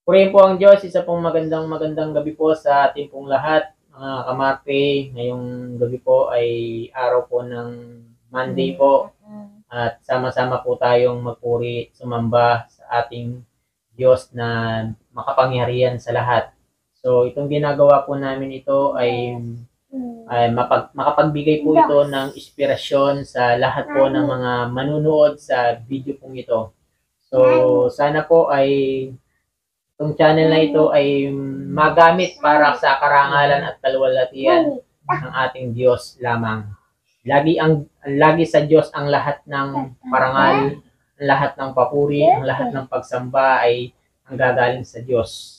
Purihin po ang Diyos, isa pong magandang gabi po sa ating pong lahat, mga kamarte. Ngayong gabi po ay araw po ng Monday po at sama-sama po tayong magpuri, sumamba sa ating Diyos na makapangyarihan sa lahat. So itong ginagawa po namin ito ay makapagbigay po ito ng inspirasyon sa lahat po ng mga manunood sa video pong ito. So sana po ay itong channel na ito ay magamit para sa karangalan at kaluwalhatian ng ating Diyos lamang. Lagi sa Diyos ang lahat ng parangal, ang lahat ng papuri, ang lahat ng pagsamba ay ang gagaling sa Diyos.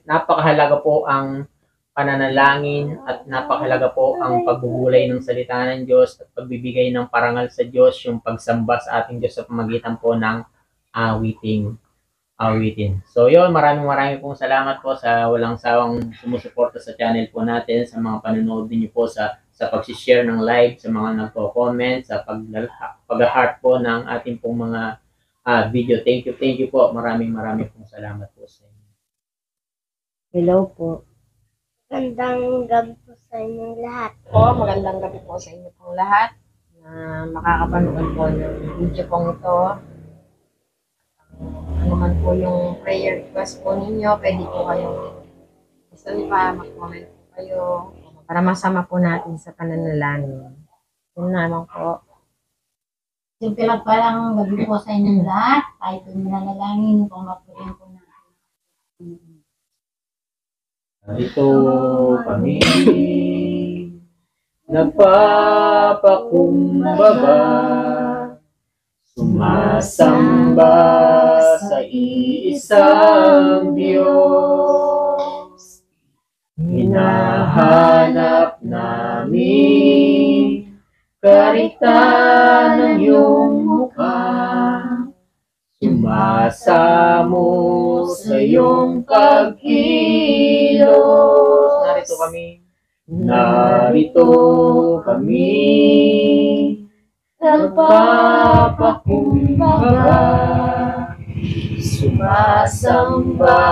Napakahalaga po ang pananalangin at napakahalaga po ang pagbubulay ng salita ng Diyos at pagbibigay ng parangal sa Diyos, yung pagsamba sa ating Diyos sa pamagitan po ng awitin. So yun, maraming pong salamat po sa walang sawang sumusuporta sa channel po natin, sa mga panonood niyo po sa pag-share ng live, sa mga nagko-comment, sa pag-heart po ng ating pong mga video. Thank you po. Maraming pong salamat po sa inyo. Hello po. Magandang gabi po sa inyong lahat. Magandang gabi po sa inyo pong lahat na makakapanood po ng video pong ito. Ano man po yung prayer request po ninyo, pwede po kayong mag-comment po kayo para masama po natin sa pananalangin. Yun naman po. Yung pinagpalang gabi po sa inyong lahat, tayo po nanalangin kung mapurin po natin. Narito kami, nagpapakumbaba, sumasamba sa iisang Diyos. Hinahanap namin karita ng iyong mukha, sumasamo sa iyong pagkilos. Narito kami, nagpapakumbaba, sumasamba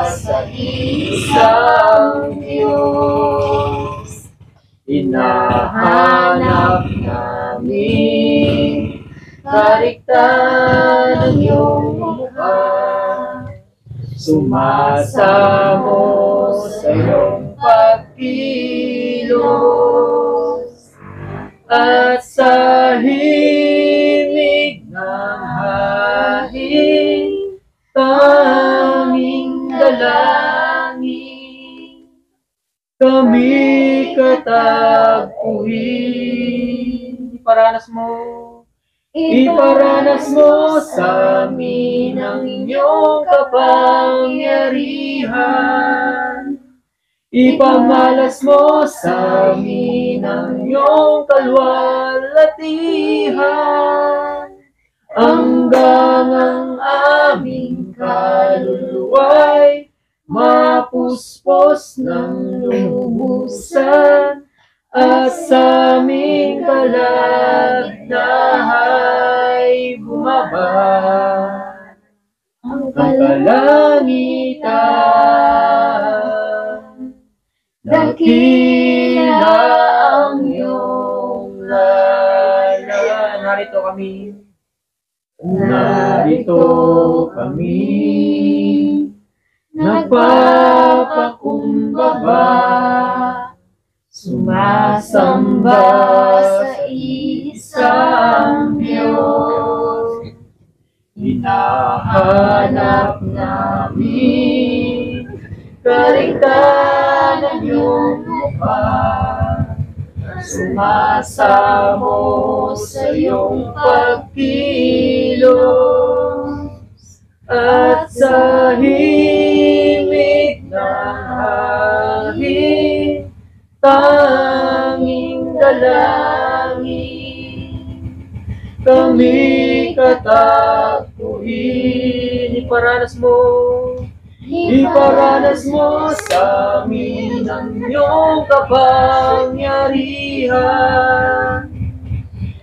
sa isang Diyos. Hinahanap namin karikta ng iyong mukha, sumasamo sa iyong pagkilos, at sa himig ng hangin, tanging dalangin, kami katagpuin. Iparanas mo sa amin ang inyong kapangyarihan. Ipamalas mo sa amin ang iyong kaluwalhatian, hanggang ang aming kaluluwa'y mapuspos ng lubusan, at sa aming kalagdahay bumaba ang kalangitan. Dakila ang iyong ngalan. Narito kami, nagpapakumbaba, sumasamba sa isang Diyos. Hinahanap namin karikta ng iyong mukha, sumasamo sa iyong pagkilos, at sa himig ng hangin, tanging dalangin, kami katagpuin. Iparanas mo sa amin ang iyong kapangyarihan.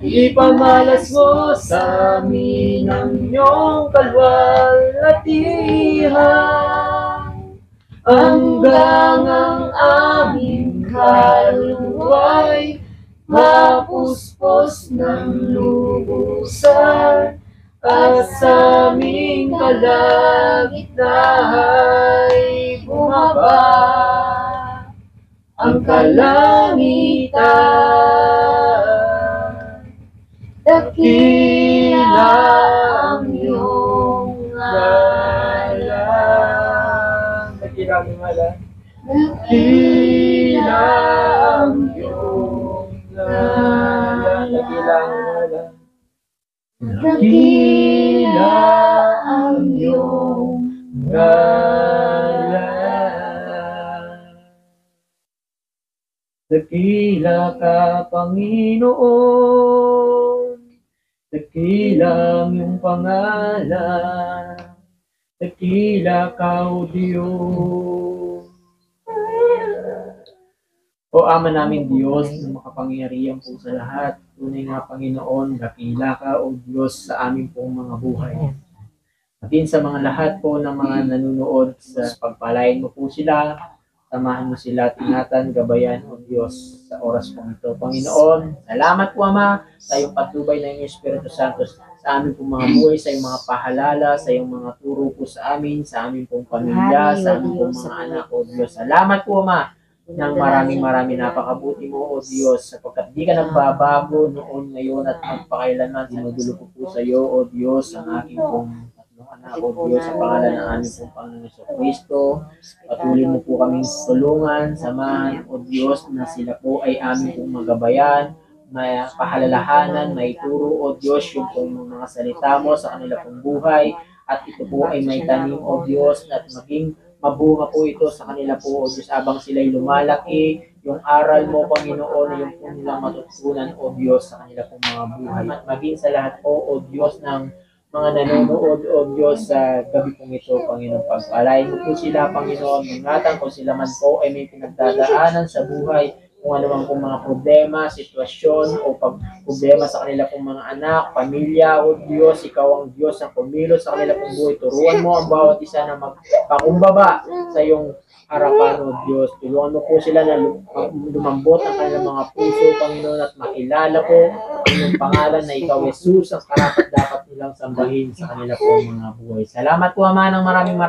Ipamalas mo sa amin ang iyong kaluwalhatian, hanggang ang aming kaluluwa'y mapuspos ng lubusan, at sa aming kalagitnaa'y bumaba ang kalangitan. Dakila ang iyong ngalan. Dakila ang ngalan. Dakila ang iyong ngalan. Dakila ang ngalan. Dakila ang iyong ngalan. Dakila ka, Panginoon. Dakila ang iyong pangalan. Dakila ka, O Diyos. O Ama namin Diyos na makapangyarihan po sa lahat, tunay nga Panginoon, dakila ka, O Diyos, sa aming pong mga buhay. Atin sa mga lahat po ng mga nanonood, sa pagpalain mo po sila, samahan mo sila at ingatan, gabayan, O Diyos, sa oras pong ito. Panginoon, salamat po Ama sa iyong patnubay ng iyong Espiritu Santo sa aming pong mga buhay, sa iyong mga pahalala, sa iyong mga turo po sa amin, sa aming pong pamilya, sa aming pong mga anak, O Diyos. Salamat po Ama ng maraming napakabuti mo, O Diyos, sapagkat di ka nagbabago noon, ngayon at magpakailanman. Sinudulo ko po sa iyo, O Diyos, ang aking pong anak, O Diyos, sa pangalan ng aming pong Panginoon Jesucristo. Patuloy mo po kaming tulungan, samahan, O Diyos, na sila po ay aming pong magabayan, may pahalalahanan, may turo, O Diyos, yung pong mga salita mo sa kanila pong buhay, at ito po ay may tanim, O Diyos, at maging mabunga po ito sa kanila po, O Diyos, abang sila'y lumalaki, yung aral mo, Panginoon, yung po nilang matutunan, O Diyos, sa kanila pong mga buhay. At maging sa lahat po, O Diyos, ng mga nanonood, O Diyos, sa gabi pong ito, Panginoon, pagpalain mo po sila, Panginoon, ingatan kung sila man po ay may pinagdadaanan sa buhay, kung ano man pong mga problema, sitwasyon, o problema sa kanila pong mga anak, pamilya, O Diyos, ikaw ang Diyos ang kumilos sa kanila pong buhay. Turuan mo ang bawat isa na magpakumbaba sa iyong harapan, O Diyos. Tulungan mo po sila na lumambot ang kanilang mga puso, Panginoon, at makilala po ang iyong pangalan na ikaw, Jesus, ang karapat dapat nilang sambahin sa kanila pong mga buhay. Salamat po, Ama, ng maraming